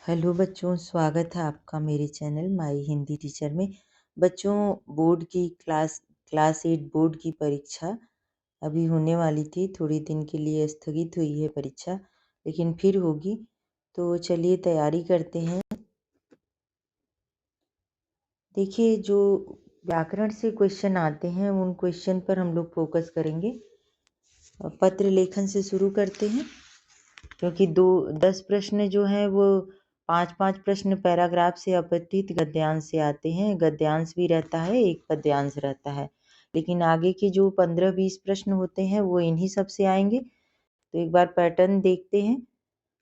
Hello बच्चों, स्वागत है आपका मेरे चैनल माई हिंदी टीचर में। बच्चों, बोर्ड की क्लास 8 बोर्ड की परीक्षा अभी होने वाली थी। थोड़ी दिन के लिए स्थगित हुई है परीक्षा, लेकिन फिर होगी। तो चलिए तैयारी करते हैं। देखिए, जो व्याकरण से क्वेश्चन आते हैं उन क्वेश्चन पर हम लोग फोकस करेंगे। पत्र लेखन से शुरू करते हैं, क्योंकि 10 प्रश्न जो हैं वो 5-5 प्रश्न पैराग्राफ से अपठित गद्यांश से आते हैं। गद्यांश भी रहता है, एक पद्यांश रहता है, लेकिन आगे के जो 15-20 प्रश्न होते हैं वो इन्हीं सब से आएंगे। तो एक बार पैटर्न देखते हैं।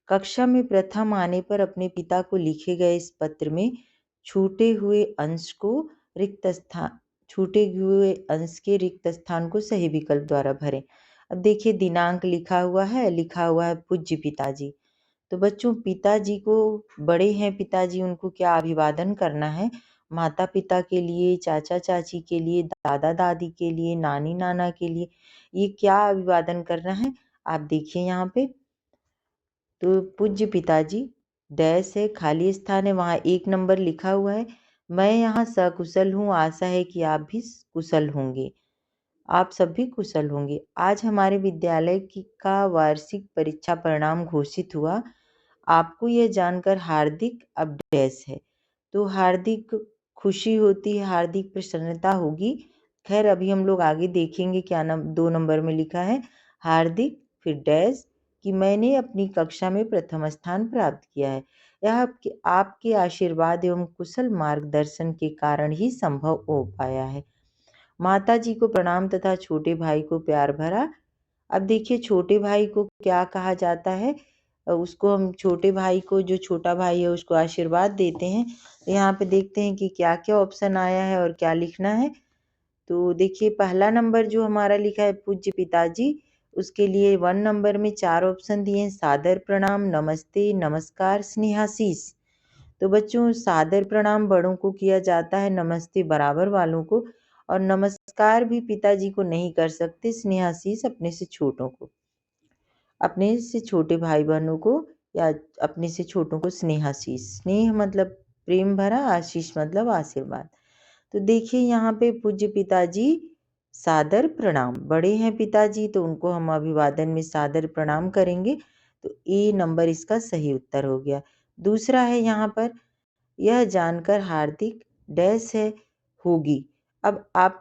कक्षा में प्रथम आने पर अपने पिता को लिखे गए इस पत्र में छूटे हुए अंश के रिक्त स्थान को सही विकल्प द्वारा भरें। अब देखिए, दिनांक लिखा हुआ है पूज्य पिताजी। तो बच्चों, पिताजी को बड़े हैं पिताजी, उनको क्या अभिवादन करना है। माता पिता के लिए, चाचा चाची के लिए, दादा दादी के लिए, नानी नाना के लिए, ये क्या अभिवादन करना है आप देखिए यहाँ पे। तो पूज्य पिताजी, डैश है, खाली स्थान है, वहाँ 1 नंबर लिखा हुआ है। मैं यहाँ सकुशल हूँ, आशा है कि आप भी कुशल होंगे। आप सब भी कुशल होंगे। आज हमारे विद्यालय का वार्षिक परीक्षा परिणाम घोषित हुआ। आपको यह जानकर हार्दिक डैश है, तो हार्दिक खुशी होती है, हार्दिक प्रसन्नता होगी। खैर, अभी हम लोग आगे देखेंगे क्या 2 नंबर में लिखा है। हार्दिक फिर डैश कि मैंने अपनी कक्षा में प्रथम स्थान प्राप्त किया है। यह आपके आशीर्वाद एवं कुशल मार्गदर्शन के कारण ही संभव हो पाया है। माता जी को प्रणाम तथा छोटे भाई को प्यार भरा। अब देखिए, छोटे भाई को क्या कहा जाता है। उसको हम छोटे भाई को, जो छोटा भाई है उसको आशीर्वाद देते हैं। तो यहाँ पे देखते हैं कि क्या क्या ऑप्शन आया है और क्या लिखना है। तो देखिए, पहला नंबर जो हमारा लिखा है पूज्य पिताजी, उसके लिए 1 नंबर में 4 ऑप्शन दिए हैं। सादर प्रणाम, नमस्ते, नमस्कार, स्नेहाशीष। तो बच्चों, सादर प्रणाम बड़ों को किया जाता है, नमस्ते बराबर वालों को, और नमस्कार भी पिताजी को नहीं कर सकते। स्नेहाशीष अपने से छोटों को, अपने से छोटे भाई बहनों को, या अपने से छोटों को स्नेहाशीष। स्नेह मतलब प्रेम भरा, आशीष मतलब आशीर्वाद। तो देखिए यहाँ पे पूज्य पिताजी, सादर प्रणाम, बड़े हैं पिताजी तो उनको हम अभिवादन में सादर प्रणाम करेंगे। तो ए नंबर इसका सही उत्तर हो गया। दूसरा है यहाँ पर, यह जानकर हार्दिक डैश है होगी। अब आप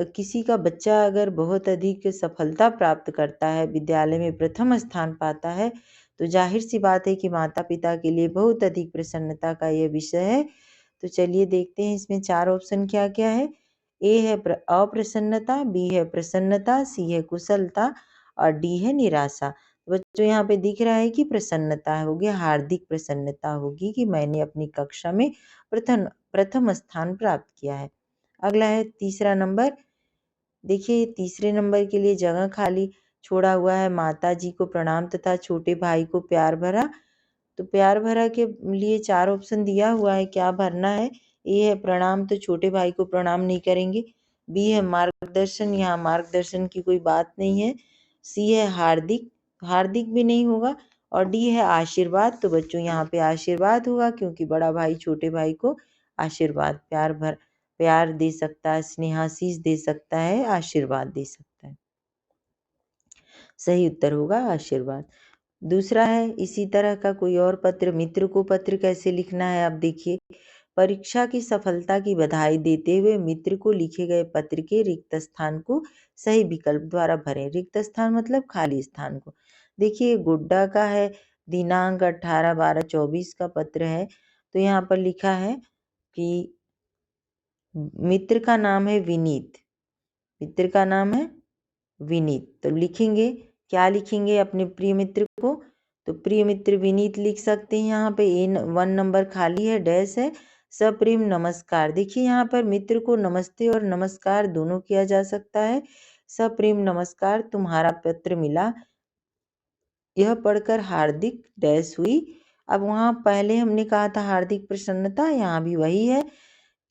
किसी का बच्चा अगर बहुत अधिक सफलता प्राप्त करता है, विद्यालय में प्रथम स्थान पाता है, तो जाहिर सी बात है कि माता पिता के लिए बहुत अधिक प्रसन्नता का यह विषय है। तो चलिए देखते हैं इसमें 4 ऑप्शन क्या क्या है। ए है अप्रसन्नता, बी है प्रसन्नता, सी है कुशलता और डी है निराशा। बच्चों, यहाँ पे दिख रहा है कि प्रसन्नता होगी, हार्दिक प्रसन्नता होगी कि मैंने अपनी कक्षा में प्रथम स्थान प्राप्त किया है। अगला है तीसरा नंबर। देखिए, तीसरे नंबर के लिए जगह खाली छोड़ा हुआ है। माता जी को प्रणाम तथा छोटे भाई को प्यार भरा। तो प्यार भरा के लिए 4 ऑप्शन दिया हुआ है, क्या भरना है। ए है प्रणाम, तो छोटे भाई को प्रणाम नहीं करेंगे। बी है मार्गदर्शन, यहाँ मार्गदर्शन की कोई बात नहीं है। सी है हार्दिक, हार्दिक भी नहीं होगा। और डी है आशीर्वाद, तो बच्चों यहाँ पे आशीर्वाद होगा, क्योंकि बड़ा भाई छोटे भाई को आशीर्वाद प्यार दे सकता है, स्नेहाशीष दे सकता है, आशीर्वाद दे सकता है। सही उत्तर होगा आशीर्वाद। दूसरा है, इसी तरह का कोई और पत्र। मित्र को पत्र कैसे लिखना है, आप देखिए। परीक्षा की सफलता की बधाई देते हुए मित्र को लिखे गए पत्र के रिक्त स्थान को सही विकल्प द्वारा भरें। रिक्त स्थान मतलब खाली स्थान को। देखिए, गुड्डा का है, दिनांक 18/12/24 का पत्र है। तो यहाँ पर लिखा है कि मित्र का नाम है विनीत, मित्र का नाम है विनीत। तो लिखेंगे, क्या लिखेंगे अपने प्रिय मित्र को। तो प्रिय मित्र विनीत लिख सकते हैं। यहाँ पे ए 1 नंबर खाली है, डैश है। सप्रेम नमस्कार। देखिए, यहाँ पर मित्र को नमस्ते और नमस्कार दोनों किया जा सकता है। सप्रेम नमस्कार, तुम्हारा पत्र मिला, यह पढ़कर हार्दिक डैश हुई। अब वहाँ पहले हमने कहा था हार्दिक प्रसन्नता, यहाँ भी वही है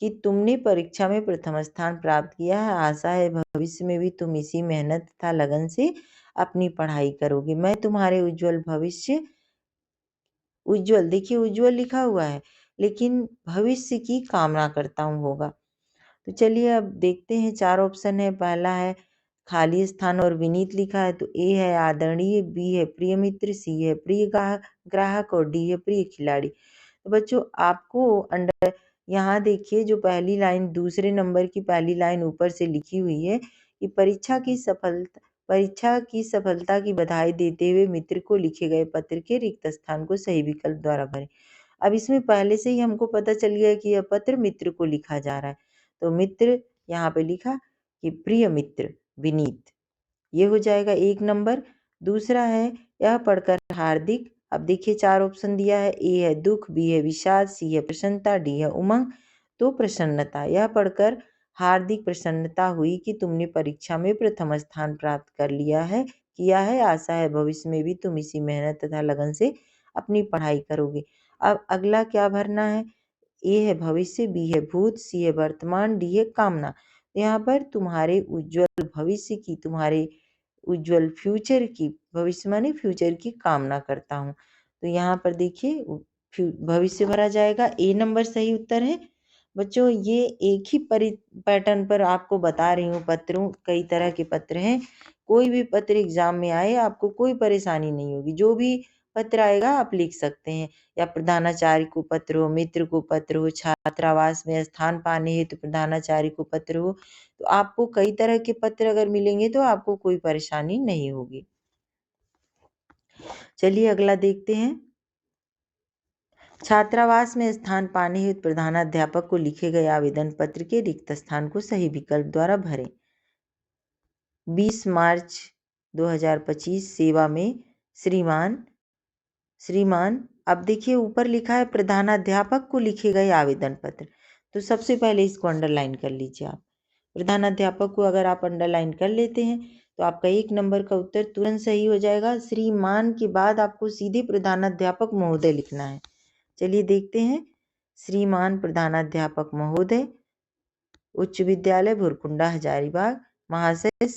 कि तुमने परीक्षा में प्रथम स्थान प्राप्त किया है। आशा है भविष्य में भी तुम इसी मेहनत तथा लगन से अपनी पढ़ाई करोगे। मैं तुम्हारे उज्जवल भविष्य उज्ज्वल, देखिए उज्ज्वल लिखा हुआ है, लेकिन भविष्य की कामना करता हूँ होगा। तो चलिए अब देखते हैं, 4 ऑप्शन है। पहला है खाली स्थान और विनीत लिखा है, तो ए है आदरणीय, बी है प्रिय मित्र, सी है प्रिय ग्राहक और डी है प्रिय खिलाड़ी। तो बच्चों आपको अंडर यहाँ देखिए जो पहली लाइन, दूसरे नंबर की पहली लाइन ऊपर से लिखी हुई है कि परीक्षा की सफलता की बधाई देते हुए मित्र को लिखे गए पत्र के रिक्त स्थान को सही विकल्प द्वारा भरें। अब इसमें पहले से ही हमको पता चल गया कि यह पत्र मित्र को लिखा जा रहा है, तो मित्र यहाँ पे लिखा कि प्रिय मित्र विनीत, ये हो जाएगा 1 नंबर। दूसरा है यह पढ़कर हार्दिक, अब देखिए 4 ऑप्शन दिया है, ए है दुख, बी है विषाद, सी है प्रसन्नता, डी है उमंग। तो प्रसन्नता, यह पढ़कर हार्दिक प्रसन्नता हुई कि तुमने परीक्षा में प्रथम स्थान प्राप्त कर किया है। आशा है भविष्य में भी तुम इसी मेहनत तथा लगन से अपनी पढ़ाई करोगे। अब अगला क्या भरना है, ए है भविष्य, बी है भूत, सी है वर्तमान, डी है कामना। यहाँ पर तुम्हारे उज्जवल भविष्य की, तुम्हारे उज्जवल फ्यूचर की, भविष्य माने फ्यूचर की कामना करता हूँ। तो यहाँ पर देखिए भविष्य भरा जाएगा, ए नंबर सही उत्तर है। बच्चों ये एक ही पैटर्न पर आपको बता रही हूँ, पत्रों कई तरह के पत्र हैं, कोई भी पत्र एग्जाम में आए आपको कोई परेशानी नहीं होगी, जो भी पत्र आएगा आप लिख सकते हैं, या प्रधानाचार्य को पत्र हो, मित्र को पत्र हो, छात्रावास में स्थान पाने हेतु प्रधानाचार्य को पत्र हो, तो आपको कई तरह के पत्र अगर मिलेंगे तो आपको कोई परेशानी नहीं होगी। चलिए अगला देखते हैं, छात्रावास में स्थान पाने हेतु प्रधानाध्यापक को लिखे गए आवेदन पत्र के रिक्त स्थान को सही विकल्प द्वारा भरें। 20 मार्च 2025 सेवा में श्रीमान, अब देखिए ऊपर लिखा है प्रधानाध्यापक को लिखे गए आवेदन पत्र, तो सबसे पहले इसको अंडरलाइन कर लीजिए आप। प्रधानाध्यापक को अगर आप अंडरलाइन कर लेते हैं तो आपका 1 नंबर का उत्तर तुरंत सही हो जाएगा। श्रीमान के बाद आपको सीधे प्रधानाध्यापक महोदय लिखना है। चलिए देखते हैं, श्रीमान प्रधानाध्यापक महोदय, उच्च विद्यालय भुरकुंडा हजारीबाग, महाशय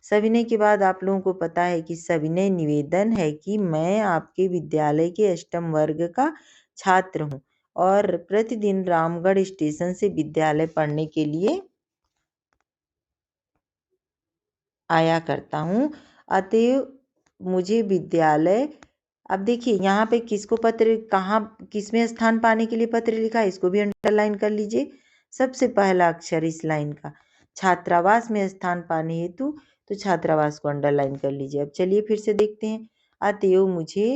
सविनय के बाद आप लोगों को पता है कि सविनय निवेदन है कि मैं आपके विद्यालय के अष्टम वर्ग का छात्र हूँ और प्रतिदिन रामगढ़ स्टेशन से विद्यालय पढ़ने के लिए आया करता हूँ, अतएव मुझे विद्यालय, अब देखिए यहाँ पे किसको पत्र, कहाँ किसमें स्थान पाने के लिए पत्र लिखा है, इसको भी अंडरलाइन कर लीजिए। सबसे पहला अक्षर इस लाइन का, छात्रावास में स्थान पाने हेतु, तो छात्रावास को अंडरलाइन कर लीजिए। अब चलिए फिर से देखते हैं, अतएव मुझे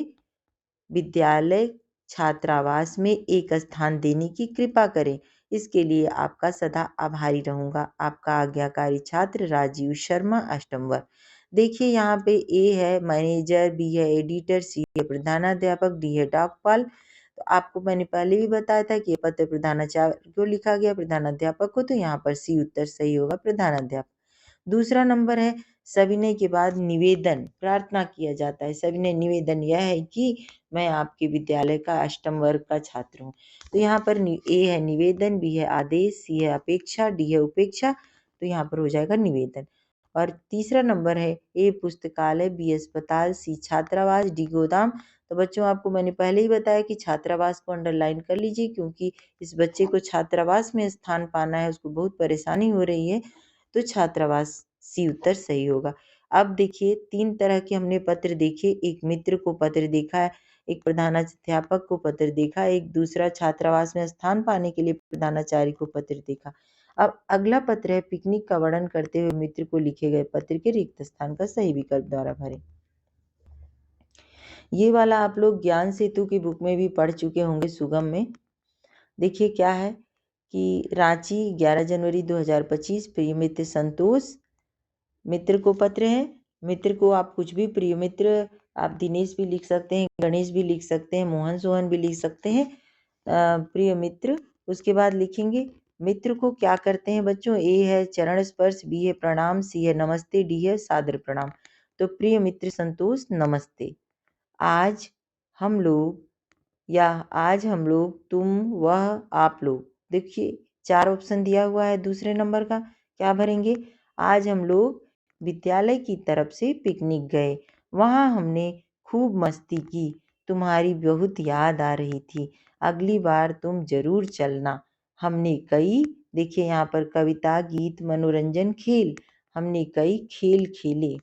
विद्यालय छात्रावास में एक स्थान देने की कृपा करें, इसके लिए आपका सदा आभारी रहूंगा। आपका आज्ञाकारी छात्र राजीव शर्मा, अष्टम वर्ग। देखिए यहाँ पे ए है मैनेजर, बी है एडिटर, सी है प्रधानाध्यापक, डी है डॉकपाल। तो आपको मैंने पहले भी बताया था कि ये पत्र प्रधानाचार्य को लिखा गया, प्रधानाध्यापक को, तो यहाँ पर सी उत्तर सही होगा, प्रधानाध्यापक। दूसरा नंबर है सविनय के बाद निवेदन, प्रार्थना किया जाता है। सविनय निवेदन यह है कि मैं आपके विद्यालय का अष्टम वर्ग का छात्र हूँ, तो यहाँ पर ए है निवेदन, बी है आदेश, सी है अपेक्षा, डी है उपेक्षा, तो यहाँ पर हो जाएगा निवेदन। और तीसरा नंबर है ए पुस्तकालय, बी अस्पताल, सी छात्रावास, डी गोदाम। तो बच्चों आपको मैंने पहले ही बताया कि छात्रावास को अंडरलाइन कर लीजिए, क्योंकि इस बच्चे को छात्रावास में स्थान पाना है, उसको बहुत परेशानी हो रही है, तो छात्रावास सी उत्तर सही होगा। अब देखिए 3 तरह के हमने पत्र देखे, एक मित्र को पत्र देखा है, एक प्रधानाध्यापक को पत्र देखा, एक दूसरा छात्रावास में स्थान पाने के लिए प्रधानाचार्य को पत्र देखा। अब अगला पत्र है पिकनिक का वर्णन करते हुए मित्र को लिखे गए पत्र के रिक्त स्थान का सही विकल्प द्वारा भरें। ये वाला आप लोग ज्ञान सेतु की बुक में भी पढ़ चुके होंगे, सुगम में। देखिए क्या है कि रांची 11 जनवरी 2025, प्रिय मित्र संतोष, मित्र को पत्र है। मित्र को आप कुछ भी, प्रिय मित्र आप दिनेश भी लिख सकते हैं, गणेश भी लिख सकते हैं, मोहन सोहन भी लिख सकते हैं, प्रिय मित्र। उसके बाद लिखेंगे मित्र को क्या करते हैं बच्चों, ए है चरण स्पर्श, बी है प्रणाम, सी है नमस्ते, डी है सादर प्रणाम। तो प्रिय मित्र संतोष नमस्ते, आज हम लोग, या आज हम लोग, तुम, वह, आप लोग, देखिए 4 ऑप्शन दिया हुआ है दूसरे नंबर का, क्या भरेंगे, आज हम लोग विद्यालय की तरफ से पिकनिक गए, वहाँ हमने खूब मस्ती की, तुम्हारी बहुत याद आ रही थी। अगली बार तुम जरूर चलना। हमने कई, देखिए यहाँ पर कविता, गीत, मनोरंजन, खेल, हमने कई खेल खेले,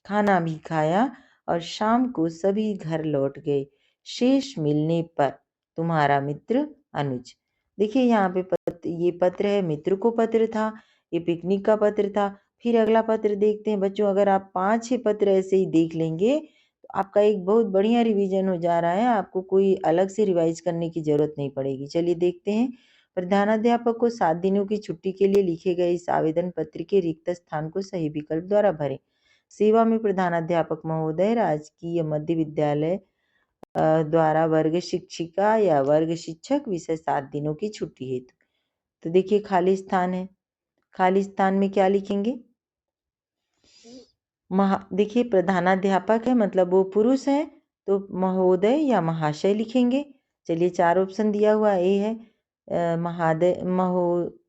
खाना भी खाया और शाम को सभी घर लौट गए। शेष मिलने पर, तुम्हारा मित्र अनुज। देखिए यहाँ पे ये पत्र है, मित्र को पत्र था, ये पिकनिक का पत्र था। फिर अगला पत्र देखते हैं बच्चों। अगर आप 5-6 पत्र ऐसे ही देख लेंगे तो आपका एक बहुत बढ़िया रिवीजन हो जा रहा है, आपको कोई अलग से रिवाइज करने की जरूरत नहीं पड़ेगी। चलिए देखते हैं। प्रधानाध्यापक को 7 दिनों की छुट्टी के लिए लिखे गए इस आवेदन पत्र के रिक्त स्थान को सही विकल्प द्वारा भरें। सेवा में प्रधानाध्यापक महोदय, राजकीय मध्य विद्यालय द्वारा वर्ग शिक्षिका या वर्ग शिक्षक, विषय 7 दिनों की छुट्टी हेतु। तो देखिए खाली स्थान है, खाली स्थान में क्या लिखेंगे? देखिए प्रधानाध्यापक है मतलब वो पुरुष है, तो महोदय या महाशय लिखेंगे। चलिए 4 ऑप्शन दिया हुआ, ए है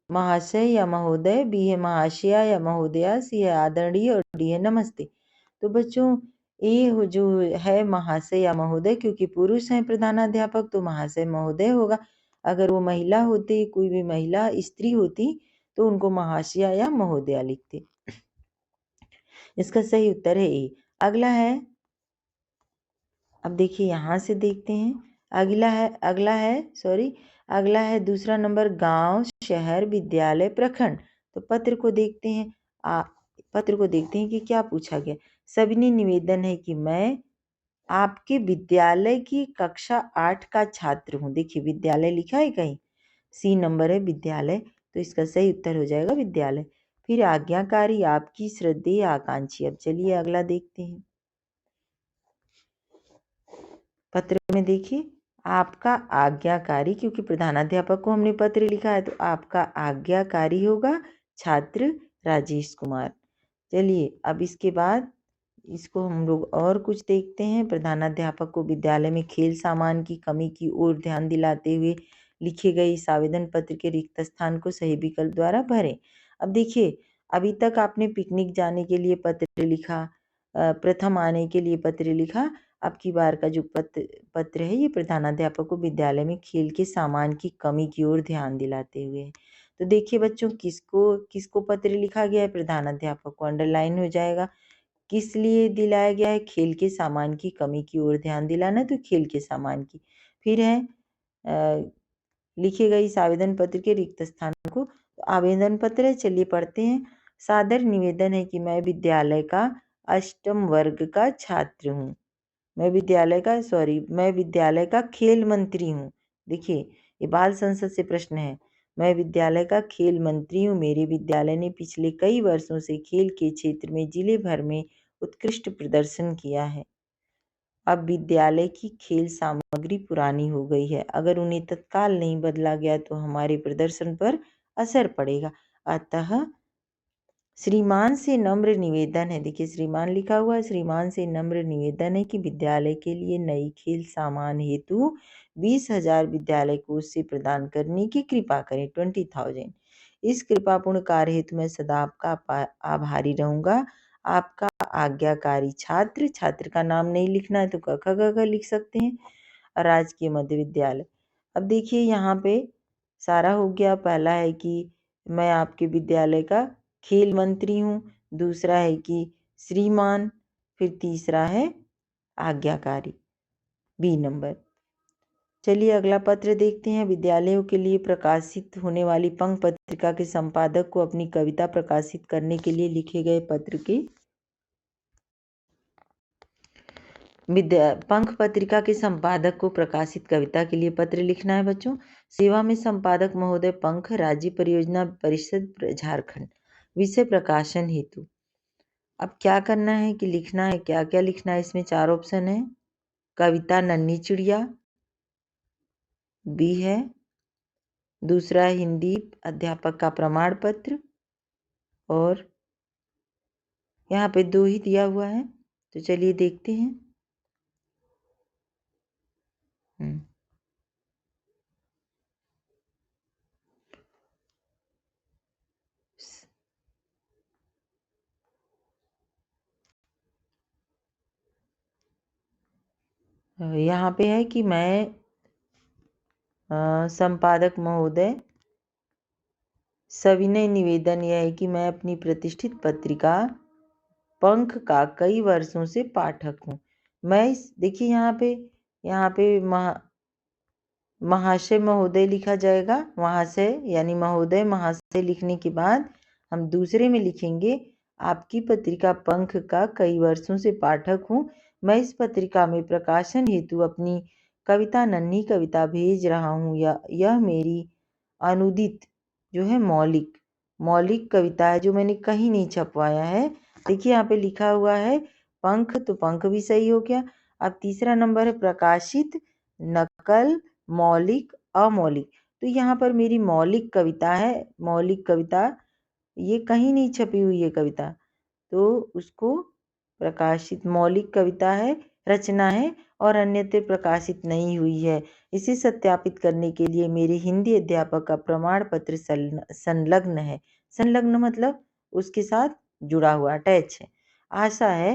महाशय या महोदय, बी है महाशया या महोदया, सी है आदरणीय और डी है नमस्ते। तो बच्चों ए जो है महाशय या महोदय, क्योंकि पुरुष है प्रधानाध्यापक तो महाशय महोदय होगा। अगर वो महिला होती, कोई भी महिला स्त्री होती तो उनको महाशया या महोदया लिखते। इसका सही उत्तर है ए। अगला है, अब देखिए यहाँ से देखते हैं। अगला है दूसरा नंबर, गांव, शहर, विद्यालय, प्रखंड। तो पत्र को देखते हैं। कि क्या पूछा गया। सविनय निवेदन है कि मैं आपके विद्यालय की कक्षा 8 का छात्र हूँ। देखिए विद्यालय लिखा है कहीं, सी नंबर है विद्यालय, तो इसका सही उत्तर हो जाएगा विद्यालय। फिर आज्ञाकारी, आपकी, श्रद्धेय, आकांक्षी। अब चलिए अगला देखते हैं। पत्र में देखिए आपका आज्ञाकारी, क्योंकि प्रधानाध्यापक को हमने पत्र लिखा है तो आपका आज्ञाकारी होगा छात्र राजेश कुमार। चलिए अब इसके बाद इसको हम लोग और कुछ देखते हैं। प्रधानाध्यापक को विद्यालय में खेल सामान की कमी की ओर ध्यान दिलाते हुए लिखे गए इस आवेदन पत्र के रिक्त स्थान को सही विकल्प द्वारा भरें। अब देखिए अभी तक आपने पिकनिक जाने के लिए पत्र लिखा, प्रथम आने के लिए पत्र लिखा। अब की बार का जो पत्र है ये प्रधानाध्यापक को विद्यालय में खेल के सामान की कमी की ओर ध्यान दिलाते हुए। तो देखिए बच्चों किसको पत्र लिखा गया है? प्रधानाध्यापक को। अंडरलाइन हो जाएगा। किस लिए दिलाया गया है? खेल के सामान की कमी की ओर ध्यान दिलाना, तो खेल के सामान की। फिर है लिखे गए इस आवेदन पत्र के रिक्त स्थान को। तो आवेदन पत्र है, चलिए पढ़ते हैं। सादर निवेदन है कि मैं विद्यालय का अष्टम वर्ग का छात्र हूँ। मैं विद्यालय का खेल मंत्री हूँ। देखिए ये बाल संसद से प्रश्न है। मैं विद्यालय का खेल मंत्री हूँ। मेरे विद्यालय ने पिछले कई वर्षों से खेल के क्षेत्र में जिले भर में उत्कृष्ट प्रदर्शन किया है। अब विद्यालय की खेल सामग्री पुरानी हो गई है, अगर उन्हें तत्काल नहीं बदला गया तो हमारे प्रदर्शन पर असर पड़ेगा। अतः श्रीमान से नम्र निवेदन है, देखिए श्रीमान लिखा हुआ है, श्रीमान से नम्र निवेदन है कि विद्यालय के लिए नई खेल सामान हेतु 20,000 विद्यालय कोष से प्रदान करने की कृपा करें, 20,000। इस कृपापूर्ण कार्य हेतु मैं सदा आपका आभारी रहूंगा। आपका आज्ञाकारी छात्र, छात्र का नाम नहीं लिखना है तो क ख ग घ लिख सकते हैं, राजकीय मध्य विद्यालय। अब देखिए यहाँ पे सारा हो गया। पहला है कि मैं आपके विद्यालय का खेल मंत्री हूँ, दूसरा है कि श्रीमान, फिर तीसरा है आज्ञाकारी, बी नंबर। चलिए अगला पत्र देखते हैं। विद्यालयों के लिए प्रकाशित होने वाली पंख पत्रिका के संपादक को अपनी कविता प्रकाशित करने के लिए लिखे गए पत्र के पंख पत्रिका के संपादक को प्रकाशित कविता के लिए पत्र लिखना है बच्चों। सेवा में संपादक महोदय, पंख, राज्य परियोजना परिषद, झारखंड। विषय प्रकाशन हेतु। अब क्या करना है कि लिखना है, क्या क्या लिखना है? इसमें 4 ऑप्शन है। कविता नन्ही चिड़िया, बी है। दूसरा है हिंदी अध्यापक का प्रमाण पत्र, और यहाँ पे 2 ही दिया हुआ है। तो चलिए देखते हैं। यहाँ पे है कि मैं संपादक महोदय, सविनय निवेदन यह है कि मैं अपनी प्रतिष्ठित पत्रिका पंख का कई वर्षों से पाठक हूँ। मैं इस देखिए यहाँ पे महाशय महोदय लिखा जाएगा। महाशय यानी महोदय महाशय लिखने के बाद हम दूसरे में लिखेंगे आपकी पत्रिका पंख का कई वर्षों से पाठक हूँ। मैं इस पत्रिका में प्रकाशन हेतु अपनी कविता नन्ही कविता भेज रहा हूँ। यह मेरी अनुदित जो है मौलिक कविता है जो मैंने कहीं नहीं छपवाया है। देखिए यहाँ पे लिखा हुआ है पंख, तो पंख भी सही हो गया। अब तीसरा नंबर है प्रकाशित, नकल, मौलिक, अमौलिक। तो यहाँ पर मेरी मौलिक कविता है। मौलिक कविता ये कहीं नहीं छपी हुई है कविता, तो उसको प्रकाशित मौलिक कविता है, रचना है और अन्यत्र प्रकाशित नहीं हुई है। इसे सत्यापित करने के लिए मेरे हिंदी अध्यापक का प्रमाण पत्र संलग्न है। संलग्न मतलब उसके साथ जुड़ा हुआ, अटैच है। आशा है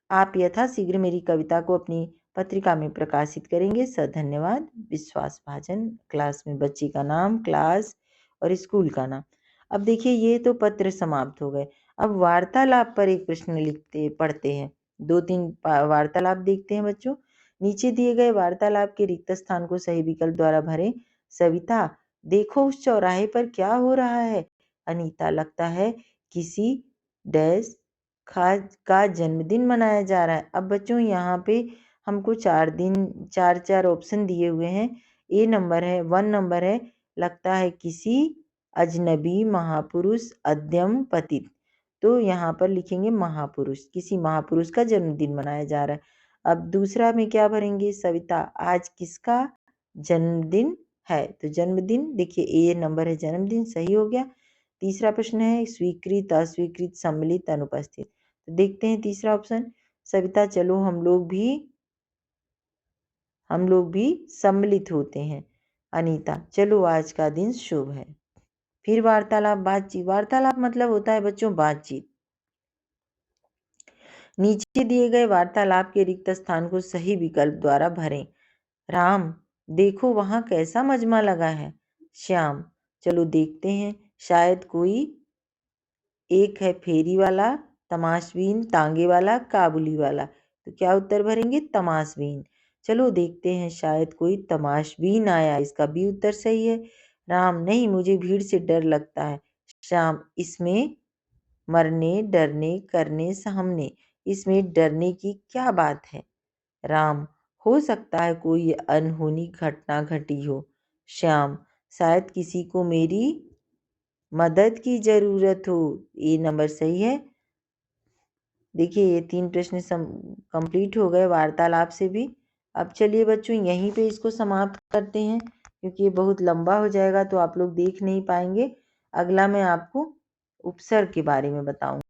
आप यथाशीघ्र मेरी कविता को अपनी पत्रिका में प्रकाशित करेंगे। धन्यवाद। विश्वास भाजन। क्लास में बच्ची का नाम, क्लास और स्कूल का नाम। अब देखिए ये तो पत्र समाप्त हो गए। अब वार्तालाप पर एक प्रश्न पढ़ते हैं। 2-3 वार्तालाप देखते हैं बच्चों। नीचे दिए गए वार्तालाप के रिक्त स्थान को सही विकल्प द्वारा भरें। सविता, देखो उस चौराहे पर क्या हो रहा है। अनीता, लगता है किसी डैश का जन्मदिन मनाया जा रहा है। अब बच्चों यहाँ पे हमको 4 ऑप्शन दिए हुए हैं। ए नंबर है, 1 नंबर है, लगता है किसी अजनबी महापुरुष अद्यम पतित। तो यहाँ पर लिखेंगे महापुरुष, किसी महापुरुष का जन्मदिन मनाया जा रहा है। अब दूसरा में क्या भरेंगे, सविता, आज किसका जन्मदिन है। तो जन्मदिन, देखिए ए नंबर है, जन्मदिन सही हो गया। तीसरा प्रश्न है स्वीकृत, अस्वीकृत, सम्मिलित, अनुपस्थित। तो देखते हैं तीसरा ऑप्शन। सविता, चलो हम लोग भी सम्मिलित होते हैं। अनीता, चलो आज का दिन शुभ है। फिर वार्तालाप, बातचीत। वार्तालाप मतलब होता है बच्चों बातचीत। नीचे दिए गए वार्तालाप के रिक्त स्थान को सही विकल्प द्वारा भरें। राम, देखो वहां कैसा मजमा लगा है। श्याम, चलो देखते हैं, शायद कोई एक है फेरी वाला, तमाशबीन, तांगे वाला, काबुली वाला। तो क्या उत्तर भरेंगे, तमाशबीन। चलो देखते हैं, शायद कोई तमाशबीन आया। इसका बी उत्तर सही है। राम, नहीं, मुझे भीड़ से डर लगता है। श्याम, इसमें मरने, डरने, करने, सामने, इसमें डरने की क्या बात है। राम, हो सकता है कोई अनहोनी घटना घटी हो। श्याम, शायद किसी को मेरी मदद की जरूरत हो। ए नंबर सही है। देखिए ये 3 प्रश्न कंप्लीट हो गए वार्तालाप से भी। अब चलिए बच्चों यहीं पे इसको समाप्त करते हैं, क्योंकि ये बहुत लंबा हो जाएगा तो आप लोग देख नहीं पाएंगे। अगला मैं आपको उपसर्ग के बारे में बताऊंगी।